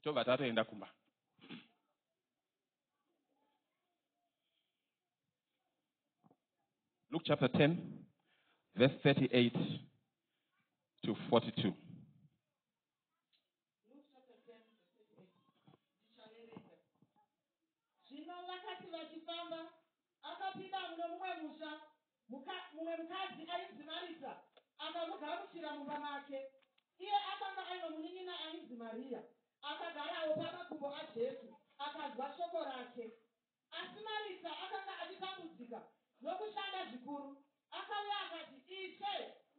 tobva tatoenda kumba. Luke chapter 10, verse 38 to 42. Luke chapter 10, verse 38. Zvino vakati vachifamba, akapinda muno mumwe musha, mumwe mukadzi ainzi Marita akamugamuchira mumba make. Iye akanga aino munin'ina ainzi Maria, akagarawo pamakumbo aJesu, akazwa shoko rake. Asi Marita akanga achitambudzika nokushanda zvikuru. Akauya akati, Ishe,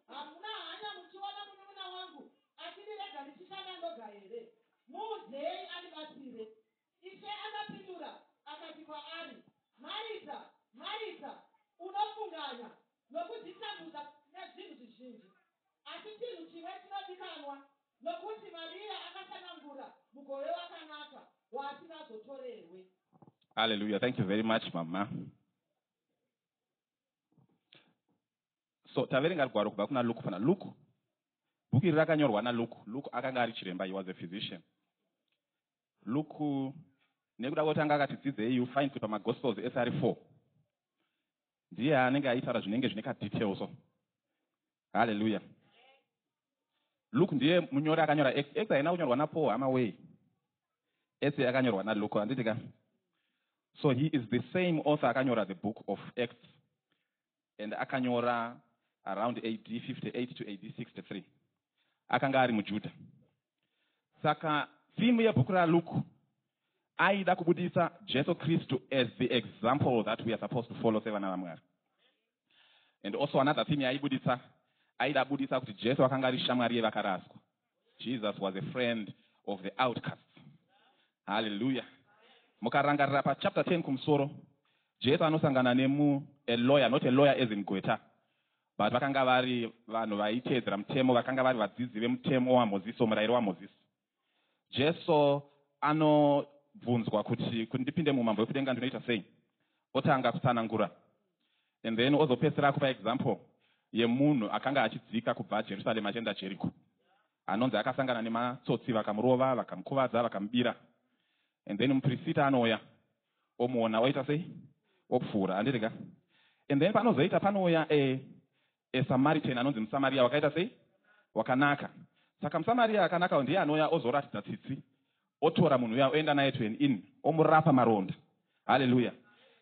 hamuna hanya muchiona munun'una wangu achindirega ndichishanda ndoga here? Muudei andibatsire. Ishe akapindura akati kwaari, Marita, Marita, unofunganya nokuzvitambudza nezvinhu zvizhinji, asi chinhu chimwe chinodikanwa, nokuti Maria akasanangura mugove wakanaka waasinazotorerwe. Hallelujah. Thank you very much, Mama. So taverenga rugwaro kubva kuna Luke pana Luke. Bhuku iri rakanyorwa naLuke. Luke akanga ari chiremba, he was a physician. Luke nekuda kwotanga akatidzidzei, you find kuti pamagospels ese ari 4. Ndiye anenge aitaura zvinenge zvine kadetails. Hallelujah. Luke ndiye munyori akanyora Acts haina kunyorwa naPaul hama way. Ese akanyorwa naLuke, handitika. So he is the same author akanyora the book of Acts, and akanyora around AD 58 to AD 63. Akanga ari muJudha. Saka theme yebhuku raLuke aida kubudisa Jesu Kristu as the example that we are supposed to follow sevana vaMwari. And also another theme yaibudisa aida budisa kuti Jesu akanga ari shamwari yevakaraswa. Jesus was a friend of the outcasts. Hallelujah. Mukarangarira pa chapter 10 kumusoro, Jesu anosangana a lawyer, not a lawyer as in Goethe, but vakanga vari vanhu vaiteedzera mutemo, vakanga vari vadzidzi vemutemo waMozisi, murayiro waMozisi. Jesu anobvunzwa kuti ndipinde mumambo wekudenga ndinoita sei, otanga kutsanangura, and then ozopedzisira kupa example yemunhu akanga achidzika kubva Jerusarema achienda Jeriko, anonzi akasangana nematsotsi vakamurova, vakamukuvadza, vakamubira. And then muprista anouya omuona oita sei, opfuura, handirika. And then panozoita panouya a Samaritan anonzi muSamaria wakaita sei, wakanaka. Saka muSamaria akanaka ndiye anouya ozoratidza tsitsi, otora munhu uya oenda naye to an inn, omurapa maronda. Hallelujah.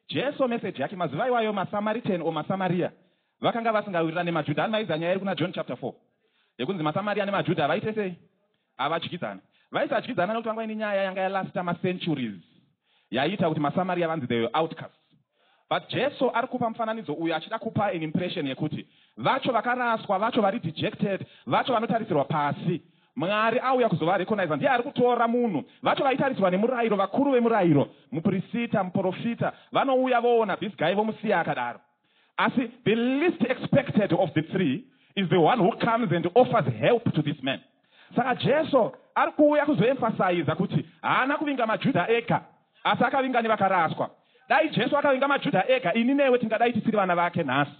Jesu message yake mazuva iwayo maSamaritan o maSamaria vakanga vasingawirirana nemaJudha. Anomaidza nyaya iri kuna John chapter 4 yekunzi maSamaria nemaJudha vaite sei, avadyidzana. Vaisadyidzana nokuti vanga ine nyaya yanga yalasta macenturies yaita kuti maSamaria vanzi they were outcasts. But Jesu ari kupa mufananidzo uyu achida kupa an impression yekuti vacho vakaraswa, vacho vari dejected, vacho vanotarisirwa pasi, Mwari auya kuzova recognize, ndiye ari kutora munhu. Vacho vaitariswa nemurayiro, vakuru vemurayiro, muprista, muprofita, vanouya voona this guy vomusiya akadaro. Asi the least expected of the three is the one who comes and offers help to this man. Saka Jesu ari kuuya kuzoemphasize kuti haana kuvinga maJudha ega, asi akavinga nevakaraswa. Dai Jesu akavinga maJudha ega, ini newe tingadai tisiri vana vake nhasi.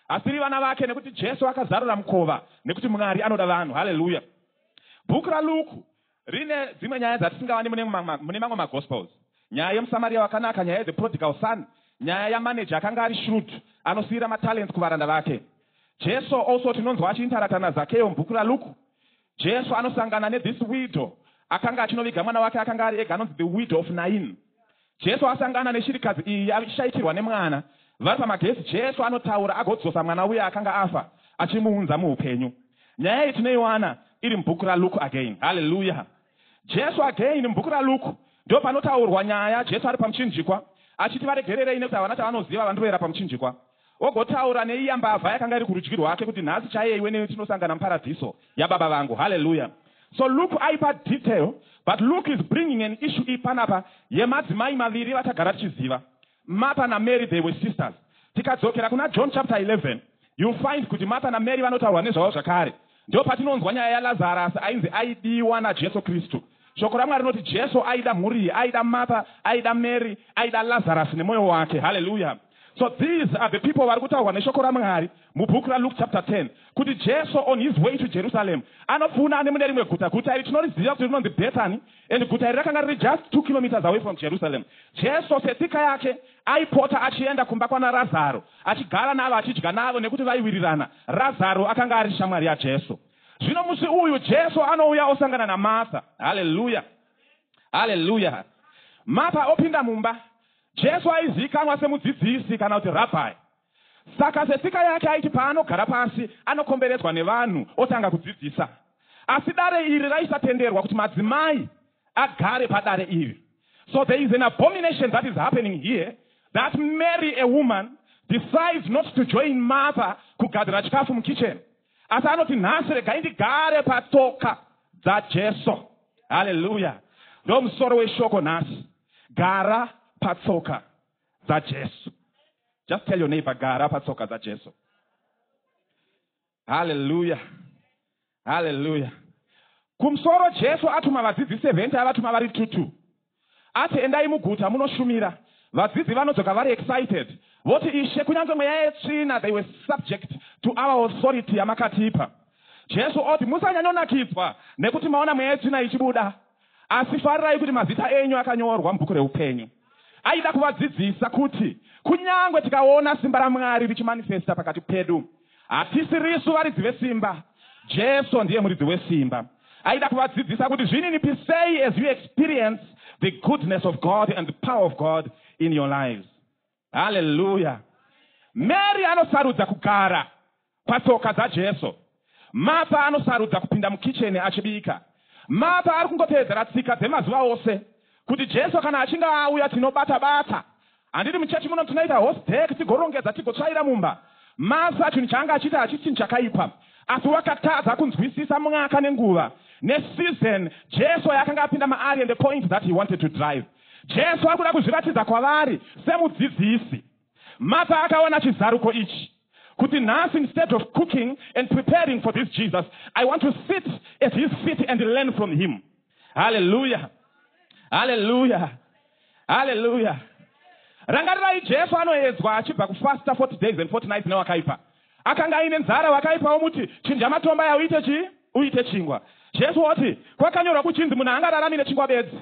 Asiri vana vake nekuti Jesu akazarura mukova, nekuti Mwari anoda vanhu. Hallelujah. Bhuku raLuke rine dzimwe nyaya dzatisingavani mune mamwe magospels. Nyaya yemuSamaria wakanaka, nyaya the prodigal son, nyaya yamanager akanga ari shrewd, anosiyira matalents kuvaranda vake. Jesu also tinonzwa achiinteracta naZakeo mubhuku raLuke. Jesu anosangana this widow akanga achinoviga mwana wake akanga ari ega, anonzi the widow of Nain. Jesu asangana neshirikadzi iyi ashaitirwa nemwana. Vari pamagezi Jesu anotaura agodzosa mwana uya akanga afa achimuunza muupenyu. Nyaya iyi tinoiwana iri mubhuku raLuke again. Hallelujah. Jesu again mubhuku raLuke ndo panotaurwa nyaya Jesu ari pamuchinjikwa achiti varegererei nekuti havana chavanoziva vandoera pamuchinjikwa. Ogotaura neiya mbavha yakanga iri kurudyi rwake kuti nhasi chaiye iwe newe tinosangana muparadhiso yababa vangu. Hallelujah. So Luke aipa detail, but Luke is bringing an issue ipanapa yemadzimai maviri vatagara tichiziva. Martha naMary, they were sisters. Tikadzokera kuna John chapter 11, you'll find kuti Martha naMary vanotaurwa nezvavo zvakare. Ndo patinonzwa nyaya yaLazarus ainzi aidiwa naJesu Kristu. Shoko raMwari rinoti Jesu aida mhuri, aida Martha, aida Mary, aida Lazarus nemwoyo wake. Hallelujah. So these are the people vari kutaurwa neshoko raMwari mubhuku raLuke chapter 10 kuti Jesu on his way to Jerusalem anopfuna ane mune rimwe guta iri tinoriziva kuti rinonzi Bethany, and guta iri rakanga riri just 2 kilometers away from Jerusalem. Jesu setsika yake aipota achienda kumba kwana Razaro achigara navo achidya navo nekuti vaiwirirana. Razaro akanga ari shamwari yaJesu. Zvino musi uyu Jesu anouya osangana naMartha. Haleluya, haleluya. Martha opinda mumba. Jesu aizikanwa semudzidzisi kana kuti rabhi. Saka setsika yake aiti paanogara pasi anokomberedzwa nevanhu otanga kudzidzisa. Asi dare iri raisatenderwa kuti madzimai agare padare iri. So there is an abomination that is happening here, that Mary, a woman, decides not to join Martha kugadzira chikafu mukitchen. Asi anoti nhasi regai ndigare patsoka dzaJesu. Haleluya. Ndo musoro weshoko nhasi. Gara patsoka dzaJesu. Just tell your neighbor, gara patsoka dzaJesu. Hallelujah. Hallelujah. Kumsoro Jesu atuma vadzidzisi 70 avatuma vari 2. Ati endai muguta munoshumira. Vadzidzi vanodzoka vari excited. Voti Ishe kunyange mweya yetsvina, they were subject to our authority yamakatipa. Jesu oti musanyanyonakidzwa nekuti maona mweya yetsvina ichibuda. Asi farirai kuti mazita enyu akanyorwa mubhuku reupenyu. Aida kuvadzidzisa kuti kunyange tikaona simba raMwari richimanifesta pakati pedu, hatisi risu varidzi vesimba, Jesu ndiye muridzi wesimba. Aida kuvadzidzisa kuti zvininipi sei as you experience the goodness of God and the power of God in your lives. Hallelujah. Mary anosarudza kugara patsoka dzaJesu. Martha anosarudza kupinda mukitchen achibika. Martha ari kungotevedzera tsika dzemazuva ose kuti Jesu kana achinge auya tinobata-bata. Handiti muchechi muno tunoita host deck tigorongedza tigotsvaira mumba. Martha chinhu chaanga achita hachisi chinhu chakaipa, asi wakatadza kunzwisisa mwaka nenguva neseason Jesu yakanga apinda maari and the point that he wanted to drive. Jesu akuda kuzviratidza kwavari semudzidzisi. Martha akaona chizaruko ichi kuti nhasi, instead of cooking and preparing for this Jesus, I want to sit at his feet and learn from him. Hallelujah. Hallelujah. Hallelujah. Rangarirai Jesu anoedzwa achibva kufasta 40 days and 40 nights newakaipa. Akanga aine nzara wakaipa womuti chinja matomba ya uite chingwa. Jesu oti kwakanyorwa kuchinzi munhu angararami nechingwa bedzi,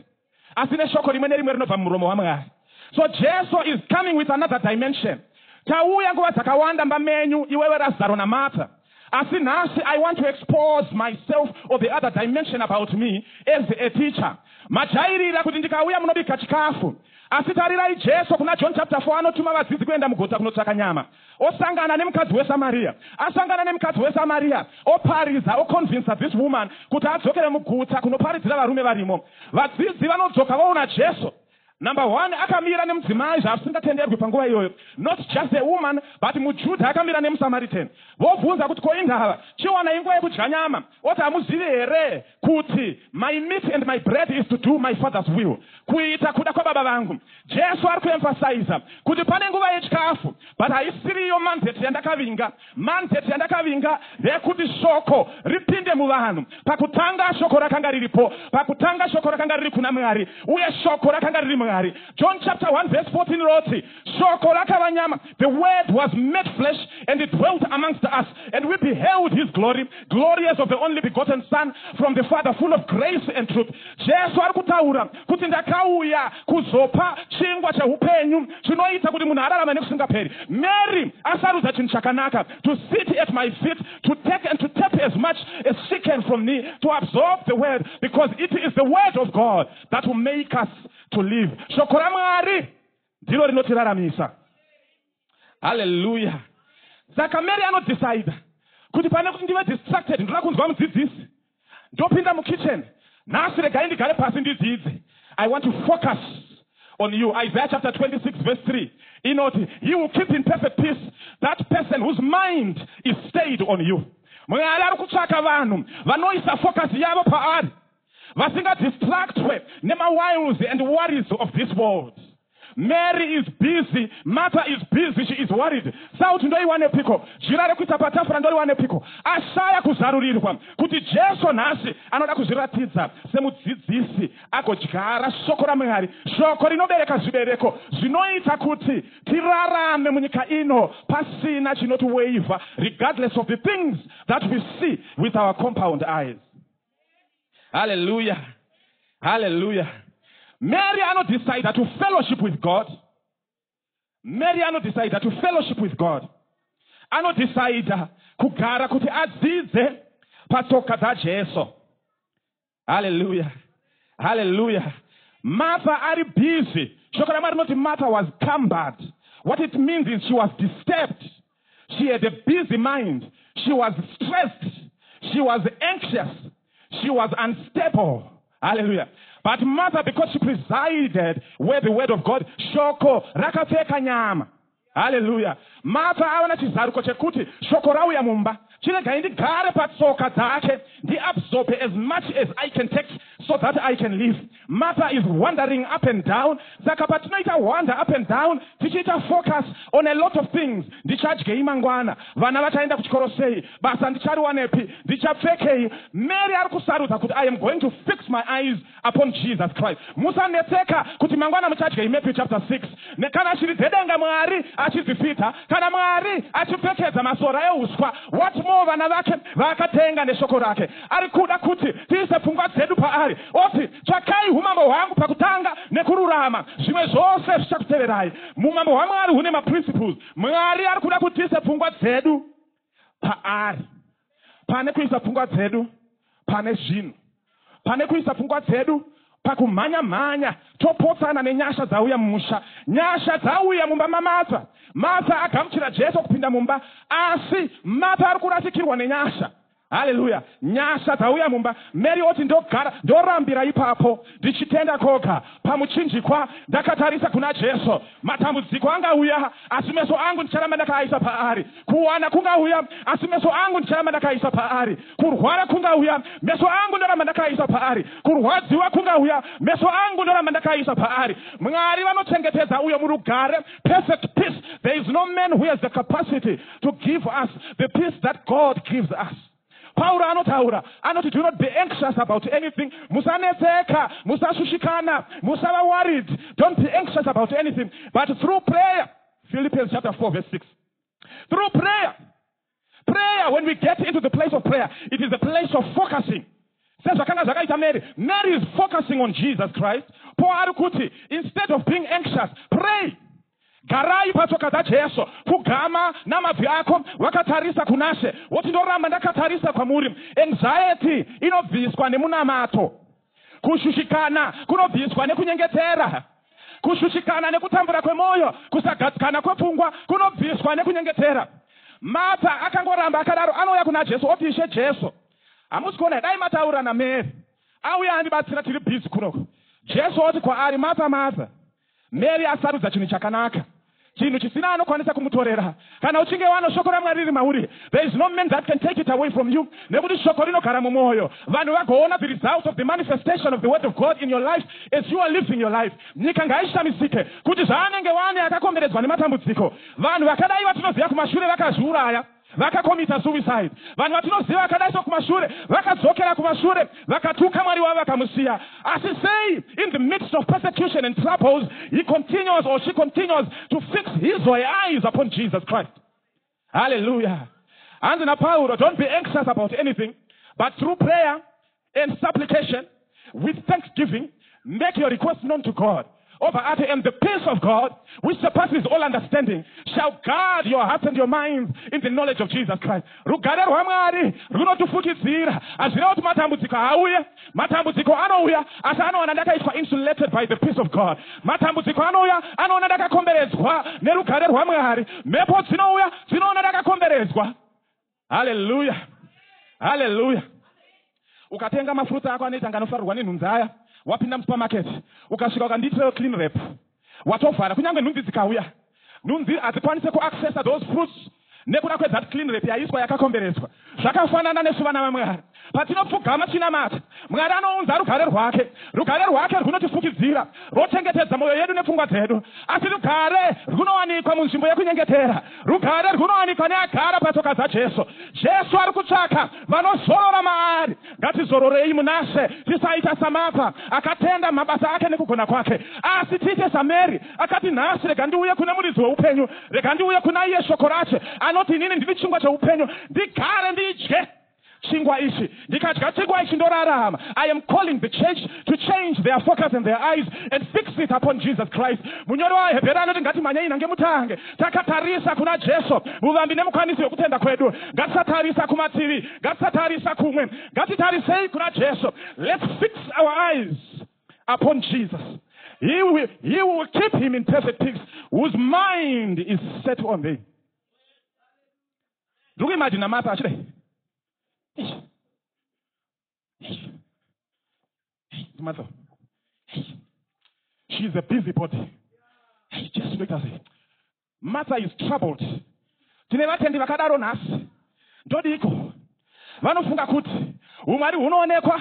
asi neshoko rimwe nerimwe rinobva mumuromo waMwari. So Jesu is coming with another dimension. Tauya nguva dzakawanda mbamenyu iwewe Razaro naMartha. Asi nhasi I want to expose myself or the other dimension about me as a teacher. Majairira kuti ndikauya munobika chikafu. Asi tarirai Jesu kuna John chapter 4 anotuma vadzidzi kuenda muguta kunotsvaka nyama. Osangana nemukadzi weSamaria. Asangana nemukadzi weSamaria. Opariza, oconvince this woman kuti adzokere muguta kunoparidzira varume varimo. Vadzidzi vanodzoka vaona Jesu. Number 1, akamira nemudzimai zvasingatenderwi panguva iyoyo. Not just a woman, but muJudha akamira nemuSamaritan. Vobvunza kuti koindava chiwana inguva yekudya nyama. Oti hamuzivi here kuti my meat and my bread is to do my father's will, kuita kuda kwababa vangu. Jesu ari kuemphasize kuti pane nguva yechikafu, but haisiriyo mandate yandakavinga. Mandate yandakavinga ndeyekuti shoko ripinde muvanhu. Pakutanga shoko rakanga riripo, pakutanga shoko rakanga riri kuna Mwari, uye shoko rakanga riri Mwari. John chapter 1 verse 14 wrote, shoko rakava nyama, the word was made flesh and it dwelt amongst us, and we beheld his glory, glorious of the only begotten Son from the Father, full of grace and truth. Jesu ari kutaura kuti ndakauya kuzopa chingwa cheupenyu chinoita kuti munhu ararame nekusingaperi. Mary asarudza chinhu chakanaka, to sit at my feet, to take and to tap as much as she can from me, to absorb the word, because it is the word of God that will make us to live. Shoko raMwari ndiro rinotiraramisa. Hallelujah. Saka Mary anodecide kuti pane kuti ndive distracted, ndoda kunzwa mudzidzisi, ndopinda mukitchen, nhasi regai ndigare pasi ndidzidze. I want to focus on you. Isaiah chapter 26 verse 3 inoti, he will keep in perfect peace that person whose mind is stayed on you. Mwari ari kutsvaka vanhu vanoisa focus yavo paari, vasinga distractwe nema wiles and worries of this world. Mary is busy, Martha is busy, she is worried. Sauti ndo iwane piko, jirare kuita patafura ndo iwane piko. Ashaya kuzarurirwa kuti Jesu nasi anoda kuzviratidza semudzidzisi agodyara shoko raMwari, shoko rinobereka zvibereko zvinoita kuti tirarame munyika ino pasina chinotiweiva, regardless of the things that we see with our compound eyes. Hallelujah. Hallelujah. Mary decided to fellowship with God. Mary decided to fellowship with God. Decided kugara kuti adzidze patsoka dzaJesu. Hallelujah. Hallelujah. Martha are busy. Shoko raMwari rinoti Martha was cumbered. What it means is she was disturbed. She had a busy mind. She was stressed. She was anxious. She was unstable. Hallelujah. But Martha, because she presided where the word of God, shoko rakapfeka nyama. Hallelujah. Martha awana chizaruko chekuti shoko rauya mumba. Chirega indigare patsoka dzake, ndi absorb as much as I can take so that I can live. Martha is wandering up and down. Saka patinoita wander up and down, tichita focus on a lot of things. Ndichadye imangwana, vana vachaenda kuchikoro sei, basa ndichariwanepi, ndichapfekei. Mary ari kusarudza kuti I am going to fix my eyes upon Jesus Christ. Musanetseka kuti mangwana muchadye Matthew chapter 6. Nekana chiri dzedenga Mwari achizipita, kana Mwari achipfekedza masora euswa, what more vana vake vakatenga neshoko rake. Ari kuda kuti tiise pfungwa dzedu paari. Oti tsvakai umambo hwangu pakutanga nekururama, zvimwe zvose zvichakuteverai. Mumambo hwaMwari hune maprinciples. Mwari ari kuda kuti tiise pfungwa dzedu paari. Pane kuisa pfungwa dzedu pane zvinhu. Pane kuisa pfungwa dzedu pakumhanya-mhanya topotsana nenyasha dzauya mumusha. Nyasha dzauya mumba maMartha. Martha agamuchira Jesu kupinda mumba, asi Martha ari kurasikirwa nenyasha. Hallelujah. Nyasha dzauya mumba. Mary oti ndogara, ndorambira ipapo, ndichitenda koga pamuchinjikwa, ndakatarisa kuna Jesu. Matambudziko angauya, asi meso angu ndicharamba ndakaisa paari. Kuwana kungauya, asi meso angu ndicharamba ndakaisa paari. Kurwara kungauya, meso angu ndoramba ndakaisa paari. Kurwadziwa kungauya, meso angu ndoramba ndakaisa paari. Mwari vanochengetedza uyo murugare, perfect peace. There is no man who has the capacity to give us the peace that God gives us. Paul anotaura, anoti, do not be anxious about anything. Musanetseka, musashushikana, musava worried. Don't be anxious about anything. But through prayer, Philippians chapter 4 verse 6. Through prayer, when we get into the place of prayer, it is a place of focusing. Mary is focusing on Jesus Christ. Paul Arukuti, instead of being anxious, pray. Garai patsoka dzaJesu, kugama namabvi ako wakatarisa kunashe. Woti ndoramba ndakatarisa kwamuri. Anxiety inobviswa nemunamato. Kushushikana kunobviswa nekunyengetera. Kushushikana nekutambura kwemoyo, kusagadzikana kwepfungwa kunobviswa nekunyengetera. Martha akangoramba akadaro, anouya kuna Jesu oti, Ishe Jesu, hamusi kuona dai mataura naMary, auya andibatsira tiri busy kunoko. Jesu oti kwaari, Martha, Martha, Mary asarudza chinhu chakanaka, chinhu chisina anokwanisa kumutorera. Kana uchinge wano shoko raMwari riri mauri, there is no man that can take it away from you. Nekuti shoko rinogara mumwoyo. Vanhu vagoona the result of the manifestation of the word of God in your life as you are living your life. Nyika ngaishamisike kuti zvaanenge wane akakomberedzwa nematambudziko. Vanhu vakadai vatinoziva kumashure vakazviuraya, vakakomita suicide. Vanhu vatinoziva vakadai kumashure vakadzokera kumashure, vakatuka Mwari wavo vakamusiya. Asi sei, in the midst of persecution and troubles, he continues or she continues to fix his or her eyes upon Jesus Christ. Hallelujah. And in Paulo, don't be anxious about anything, but through prayer and supplication, with thanksgiving, make your request known to God. Over at the end, the peace of God, which surpasses all understanding, shall guard your hearts and your minds in the knowledge of Jesus Christ. Rugare rwaMwari runotifukidzira. Azvira kuti matambudziko auya, matambudziko anouya, asi anoona ndakaiswa insulated by the peace of God. Matambudziko anouya, anoona ndakakomberedzwa nerugare rwaMwari. Mhepo dzinouya, dzinoona ndakakomberedzwa. Hallelujah. Hallelujah. Ukatenga mafuta ako anoita nganofarirwa nenhunzi aya, wapinda musupermarket, ukasvika ukanditira clean rep, watovhara. Kunyange nhunzi dzikauya, nhunzi hadzikwanise kuaccessa those fruits nekuda kwezati clean rep yaiswa yakakomberedzwa. Zvakafanana nesu vana vaMwari. patinopfugama tinamata, Mwari anounza rugare rwake runotifukidzira, rochengetedza mwoyo yedu nepfungwa dzedu. Asi rugare runowanikwa munzvimbo yekunyengetera, rugare runowanikwa neagara patsoka dzaJesu. Jesu ari kutsvaka vanozorora maari. Ngatizororei munashe, tisaita saMartha akatenda mabasa ake nekugona kwake, asi tiite saMary akati nhasi rega ndiuye kuna muridzi weupenyu, rega ndiuye kuna iye shoko rache anoti inini ndiri chingwa cheupenyu, ndigare ndidye chingwa ichi, ndikadya chingwa ichi ndorarama. I am calling the church to change their focus and their eyes and fix it upon Jesus Christ. Munyori waHebheru anoti ngatimhanyei nange mutange takatarisa kuna Jesu, muvambi nemukwanisi wekutenda kwedu. Ngatisatarisa kumativi, ngatisatarisa kumwe, ngatitarisei kuna Jesu. Let's fix our eyes upon Jesus. He will keep him in perfect peace whose mind is set on thee. Do you imagine Martha actually? Martha. She is a busybody. Just look at it. Martha is troubled. Tine vatendi vakadaro nhasi ndodiko vanofunga kuti umwari hunoonekwa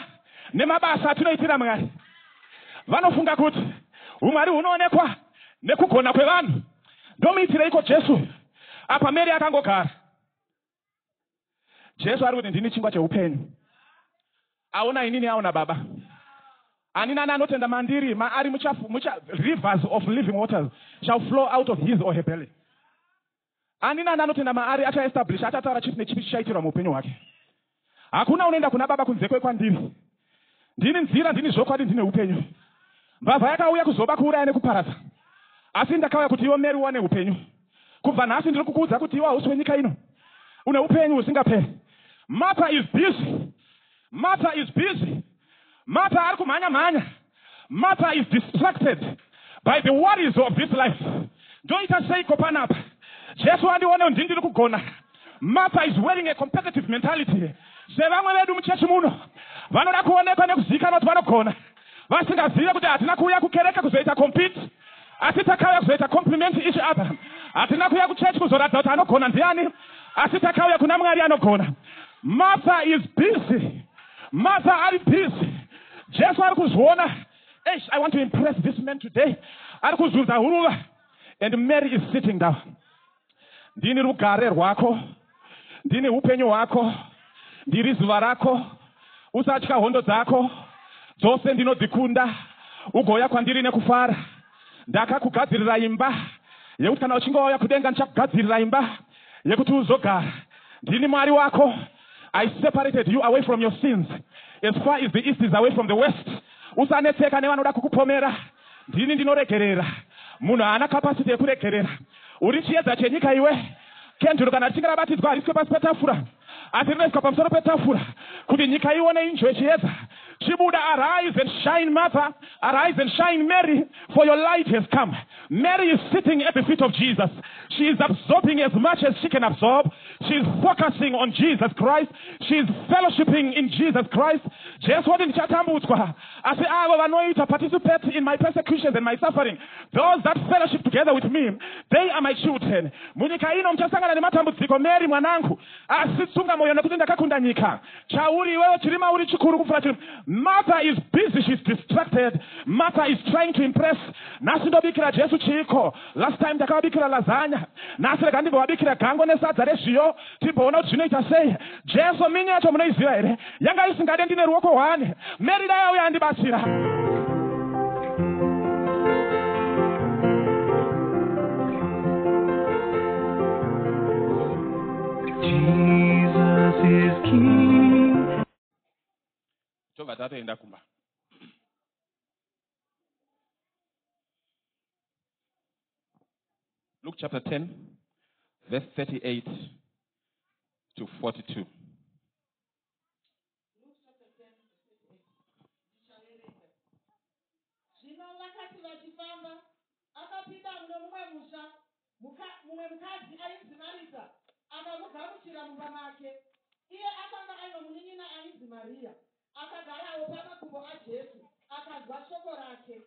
nemabasa atinoitira Mwari. Vanofunga kuti umwari hunoonekwa nekugona kwevanhu. Ndomuitireiko Jesu apa Mary akangogara? Jesu ari kuti ndini chingwa cheupenyu. Aona inini aona Baba. Ani nani anotenda mandiri ari rivers of living waters shall flow out of his or her belly. Ani nani anotenda maari achaestablish, achataura chipi nechipi chichaitirwa muupenyu hwake. Hakuna unoenda kuna Baba kunze kwandiri. Ndini nzira, ndini zvokwadi, ndine upenyu. Mbavha yakauya kuzoba kuuraya nekuparadza, asi ndakauya kuti iwe Mary uwane upenyu. Kubva nhasi ndiri kukuudza kuti iwe hausi wenyika ino, une upenyu husingaperi. Martha is busy. Martha is busy. Martha ari kumhanya. Martha is distracted by the worries of this life. Ndoita seiko panapa? Jesu andione ndiri kugona. Martha is wearing a competitive mentality. Sevamwe vedu muchechi muno vanoda kuonekwa nekuzivikanwa kuti vanogona, vasingazive kuti hatina kuuya kukereka kuzoita compete, asi takauya kuzoita compliment each other. Hatina kuuya kuchechi kuzoratidza kuti anogona ndiani, asi takauya kuna Mwari anogona. Martha is busy. Martha ari busy. Jesu ari kuzviona. I want to impress this man today. Ari kuzunza huruva. And Mary is sitting down. Ndini rugare rwako, ndini upenyu hwako, ndiri zuva rako, usatya hondo dzako dzose ndinodzikunda, ugoya kwandiri nekufara. Ndakakugadzirira imba yekuti kana uchinge wauya kudenga ndichakugadzirira imba yekuti uzogara. Ndini Mwari wako. I separated you away from your sins as far as the east is away from the west. Usanetseka nevanoda kukupomera. Ndini ndinoregerera. Munhu haana capacity yekuregerera. Uri chiedza chenyika iwe. Kenduru kana richinge rabatidzwa hariswe pasi petafura, asi rinoiswa pamusoro petafura kuti nyika ione injwe chiedza. Chibuda, arise and shine, Martha. Arise and shine, Mary, for your light has come. Mary is sitting at the feet of Jesus. She is absorbing as much as she can absorb. She is focusing on Jesus Christ. She is fellowshipping in Jesus Christ. Jesu wati ndichatambudzwa, asi avo vanoita participate in my persecutions and my suffering, those that fellowship together with me, they are my children. Munyika ino mchasangana nematambudziko. Mary mwanangu, asi tsunga moyo nekuti ndakakunda nyika. Chauri iwewe chirima uri chikuru kufura chirima. Martha is busy, she's distracted. Martha is trying to impress. Nasi ndobikira Jesu chiko. Last time ndakabikira lasagna. Nasi rega ndibobikira gango nesadza rezviyo. Tiboona kuti zvinoita sei. Jesu mini yacho munoiziva here. Yanga isingade ndine ruoko hwane. Mary dai auya andibatsira. Jesus is King. Toba tatoenda kumba. Luke chapter 10, verse 38 to 42. Zvino vakati vachifamba, akapinda mumwe musha, mumwe mukadzi ainzi Marita akamugamuchira mumba make. Iye akanga aino munin'ina ainzi Maria. Akagarawo pamakumbo aJesu, akazwa shoko rake.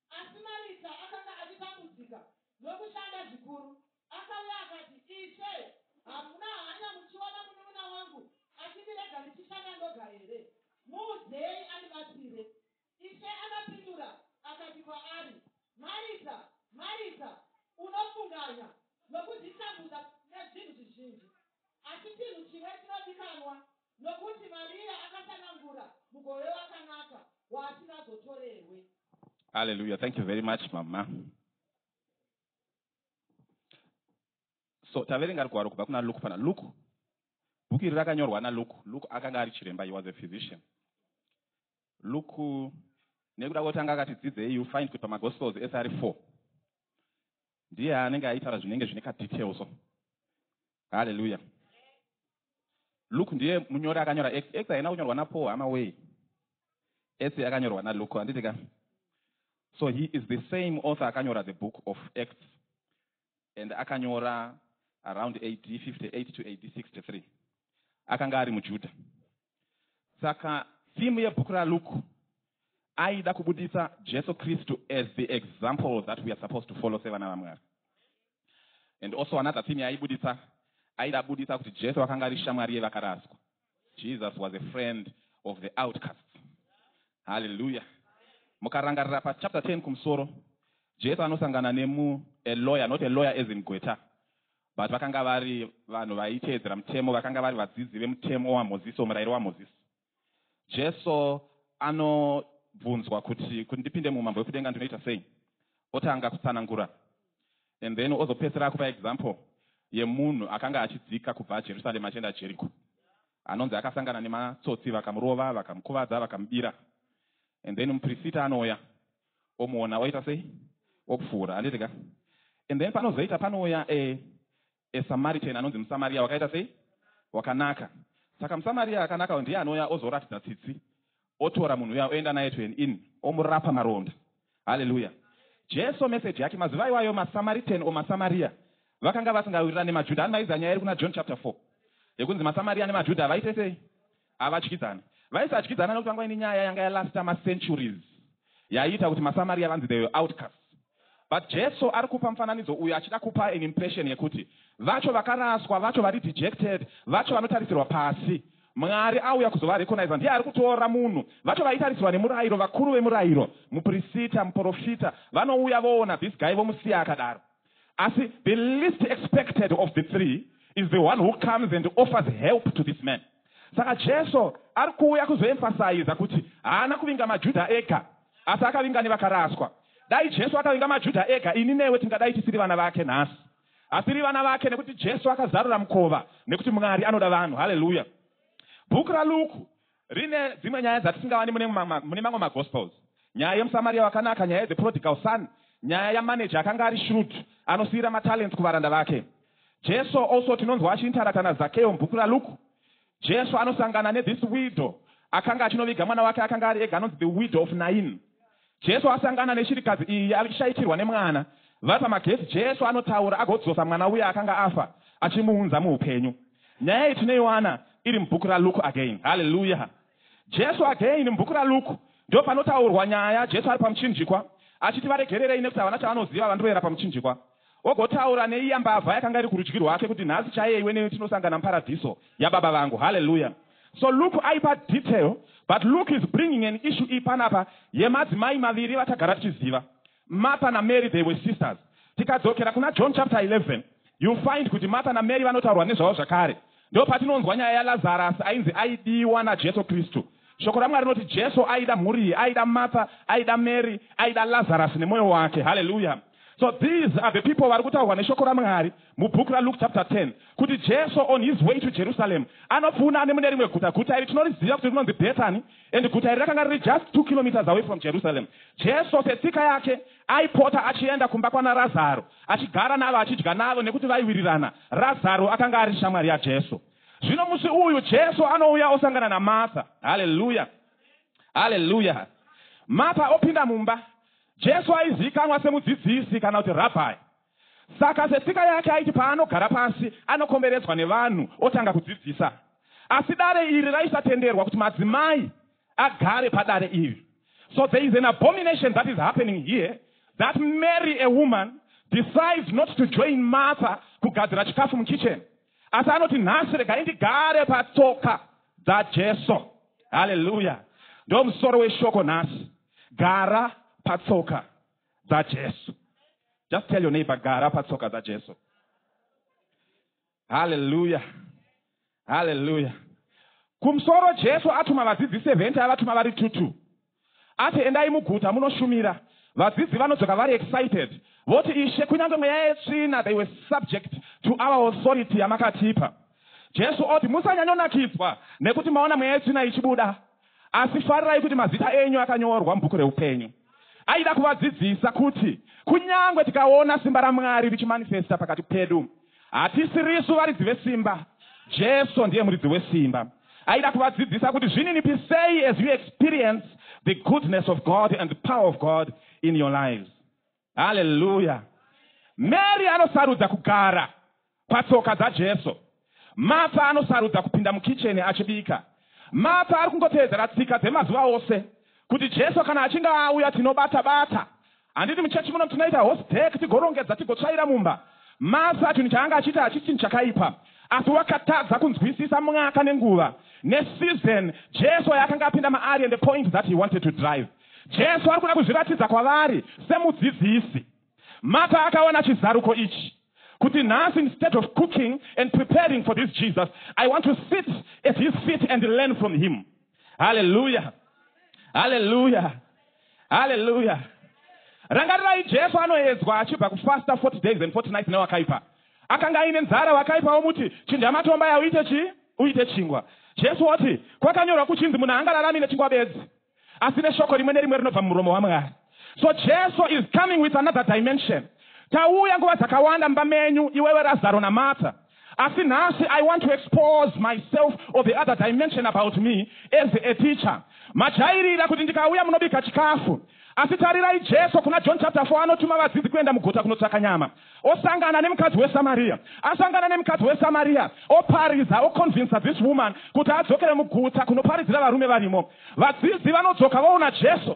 Asi Marita akanga achitambudzika nokushanda zvikuru. Akauya akati, Ishe, hamuna hanya muchiona munun'una wangu achindirega ndichishanda ndoga here? akapindura akati kwaari, Marita, Marita, unofunganya nokuzvitambudza nezvinhu zvizhinji, asi chinhu chimwe chinodikanwa, nokuti Maria akasanangura mugove wakanaka waasinazotorerwe. Hallelujah. Thank you very much, Mama. So taverenga rugwaro kubva kuna Luke pana Luke. Bhuku iri rakanyorwa naLuke. Luke akanga ari chiremba, he was a physician. Luke nekuda kutanga akati dzidzei you find kuti pamagospels ese ari 4. Ndiye anenge aitaura zvinenge zvine kadetails. Hallelujah. Luke ndiye munyori akanyora Acts haina kunyorwa naPaul hama way. Ese akanyorwa naLuke anditika. So he is the same author akanyora the book of Acts. And akanyora around AD 58 to AD 63. Akanga ari muJudha. Saka theme yebhuku raLuke aida kubudisa Jesu Kristu as the example that we are supposed to follow sevana vamwari. And also another theme yaibudisa aida budisa kuti Jesu akanga ari shamwari yevakaraswa. Jesus was a friend of the outcasts. Hallelujah. Mukarangarira pa chapter 10 kumusoro, Jesu anosangana nemu a lawyer, not a lawyer as in Gweta, but vakanga vari vanhu vaiteedzera mutemo, vakanga vari vadzidzi vemutemo waMozisi, murayiro waMozisi. Jesu anobvunzwa kuti ndipinde mumambo wekudenga ndinoita sei, otanga kutsanangura. And then ozopedzera kupa example yemunhu akanga achidzika kubva Jerusalem achienda Jericho, anonzi akasangana nematsotsi vakamurova, vakamukuvadza, vakamubira. And then muprista anouya omuona oita sei, opfuura anditika. And then panozoita panouya a Samaritan anonzi muSamaria wakaita sei, wakanaka. Saka muSamaria akanaka ndiye anouya ozoratidza tsitsi, otora munhu uya oenda naye to an inn, omurapa maronda. Hallelujah. Jesu message yake mazuva iwayo maSamaritan o maSamaria vakanga vasingawirirana nemaJudha. Maiziva nyaya iri kuna John chapter 4 yekunzi maSamaria nemaJudha vaite sei, avadyidzana. Vaisatyidzana nokuti vanga ine nyaya yanga yalasta ma-centuries yaita kuti maSamaria vanzi they were outcasts. But Jesu ari kupa mufananidzo uyu achida kupa an impression yekuti vacho vakaraswa, vacho vari dejected, vacho vanotarisirwa pasi, Mwari auya kuzovarecognize. Ndiye ari kutora munhu, vacho vaitarisirwa nemurayiro, vakuru vemurayiro, muprista, muprofita, vanouya voona this guy vomusiya akadaro. Asi the least expected of the three is the one who comes and offers help to this man. Saka Jesu ari kuuya kuzoemphasize kuti haana kuvinga maJudha ega, asi akavinga nevakaraswa. Dai Jesu akavinga maJudha ega, ini newe tingadai tisiri vana vake nhasi. Asiri vana vake nekuti Jesu akazarura mukova, nekuti Mwari anoda vanhu. Hallelujah. Bhuku raLuke rine dzimwe nyaya dzatisingavani mune mamwe magospels. Nyaya yemuSamaria wakanaka, nyaya the prodigal son, nyaya yamanager akanga ari shrewd, anosiyira matalents kuvaranda vake. Jesu also tinonzwa achiintarata naZakeo mubhuku raLuke. Jesu anosangana nethis widow akanga achinoviga mwana wake akanga ari ega, anonzi the widow of Nain. Jesu asangana neshirikadzi iyi achishayikirwa nemwana. Vari pamagezi Jesu anotaura agodzosa mwana uya akanga afa achimuunza muupenyu. Nyaya iyi tinoiwana iri mubhuku raLuke again. Hallelujah. Jesu again mubhuku raLuke ndo panotaurwa nyaya Jesu ari pamuchinjikwa achiti varegererei nekuti havana chavanoziva vandoera pamuchinjikwa. Ogotaura neiya mbavha yakanga iri kurudyi rwake kuti nhasi chaiye iwe newe tinosangana muparadhiso yababa vangu. Hallelujah. So Luke aipa detail, but Luke is bringing an issue ipanapa yemadzimai maviri vatagara tichiziva. Martha na Mary, they were sisters. Tikadzokera kuna John chapter 11, you find kuti Martha na Mary vanotaurwa nezvavo zvakare. Ndo patinonzwa nyaya yaLazarus ainzi aidiwa naJesu Kristu. Shoko raMwari rinoti Jesu aida mhuri, aida Martha, aida Mary, aida Lazarus nemwoyo wake. Hallelujah. So these are the people vari kutaurwa neshoko raMwari mubhuku raLuke chapter 10 kuti Jesu on his way to Jerusalem anopfuura nemune rimwe guta. Guta iri tinoriziva kuti rinonzi Bethany, and guta iri rakanga riri just 2 kilometers away from Jerusalem. Jesu setsika yake aipota achienda kumba kwana Razaro, achigara navo achidya navo nekuti vaiwirirana. Razaro akanga ari shamwari yaJesu. Zvino musi uyu Jesu anouya osangana naMartha. Hallelujah. Hallelujah. Martha opinda mumba. Jesu aizikanwa semudzidzisi kana kuti rabbi. Saka setsika yake aiti paanogara pasi anokomberedzwa nevanhu otanga kudzidzisa. Asi dare iri raisatenderwa kuti madzimai agare padare iri. So there is an abomination that is happening here, that Mary, a woman, decides not to join Martha kugadzira chikafu mukitchen. Asi anoti nhasi regai ndigare patsoka dzaJesu. Hallelujah. Ndo musoro weshoko nhasi. gara patsoka dzaJesu. Just tell your neighbor, gara patsoka dzaJesu. Hallelujah. Hallelujah. Kumsoro Jesu atuma vadzidzisi 70 avatuma vari 2. Ati endai muguta munoshumira. Vadzidzi vanodzoka vari excited. Voti Ishe kunyange mweya yetsvina, they were subject to our authority yamakatipa. Jesu oti musanyanyonakidzwa nekuti maona mweya yetsvina ichibuda. Asi farirai kuti mazita enyu akanyorwa mubhuku reupenyu. Aida kuvadzidzisa kuti kunyange tikaona simba raMwari richimanifesta pakati pedu, hatisirisu varidzi vesimba. Jesu ndiye muridzi wesimba. Aida kuvadzidzisa kuti zvininipisei as you experience the goodness of God and the power of God in your lives. Hallelujah. Mary anosarudza kugara patsoka dzaJesu. Martha anosarudza kupinda mukicheni achibika. Martha ari kungotedzera tsika dzemazuva ose kuti Jesu kana achinge auya tinobata-bata. Handiti muchechi muno tunoita host deck tigorongedza tigotsvaira mumba. Martha chinhu chaanga achiita hachisi chakaipa. Asi wakatadza kunzwisisa mwaka nenguva neseason Jesu yakanga apinda maari and the point that he wanted to drive. Jesu ari kuda kuzviratidza kwavari semudzidzisi. Martha akaona chizaruko ichi kuti nhasi, instead of cooking and preparing for this Jesus, I want to sit at his feet and learn from him. Hallelujah. Hallelujah. Hallelujah. Rangarirai Jesu anoedzwa achibva kufasta 40 days and 40 nights newakaipa. Akanga aine nzara wakaipa womuti chinja matomba ya uite chingwa. Jesu oti kwakanyorwa kuchinzi munhu angararami nechingwa bedzi, asi neshoko rimwe nerimwe rinobva mumuromo waMwari. So Jesu is coming with another dimension. Tauya nguva dzakawanda mumba menyu iwewe Lazaro naMartha. Asi nhasi I want to expose myself or the other dimension about me as a teacher. Majairira kuti ndikauya munobika chikafu. Asi tarirai Jesu kuna John chapter 4 anotuma vadzidzi kuenda muguta kunotsvaka nyama. Osangana nemukadzi weSamaria. Asangana nemukadzi weSamaria. Opariza, oconvince this woman kuti adzokere muguta kunoparidzira varume varimo. Vadzidzi vanodzoka voona Jesu.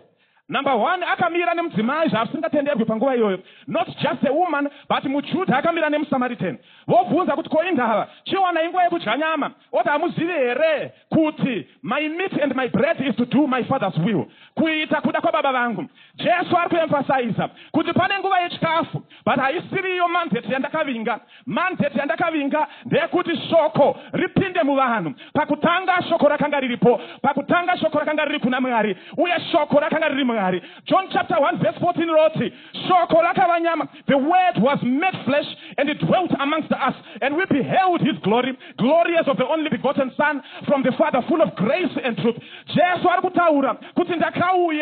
Number 1, akamira nemudzimai zvasingatenderwi panguva iyoyo. Not just a woman, but muJudha akamira nemuSamaritan. Vobvunza kuti ko indava chiwana inguva yekudya nyama. Oti hamuzivi here kuti my meat and my bread is to do my father's will. Kuita kuda kwababa vangu. Jesu ari kuemphasize kuti pane nguva yechikafu, but haisiriyo mandate yandakavinga. Mandate yandakavinga ndeyekuti shoko ripinde muvanhu. Pakutanga shoko rakanga riripo. Pakutanga shoko rakanga riri kuna Mwari. Uye shoko rakanga riri Mwari. John chapter 1 verse 14 wrote, shoko rakava nyama. The word was made flesh and it dwelt amongst us, and we beheld his glory, glorious of the only begotten Son from the Father, full of grace and truth. Jesu ari kutaura kuti ndakauya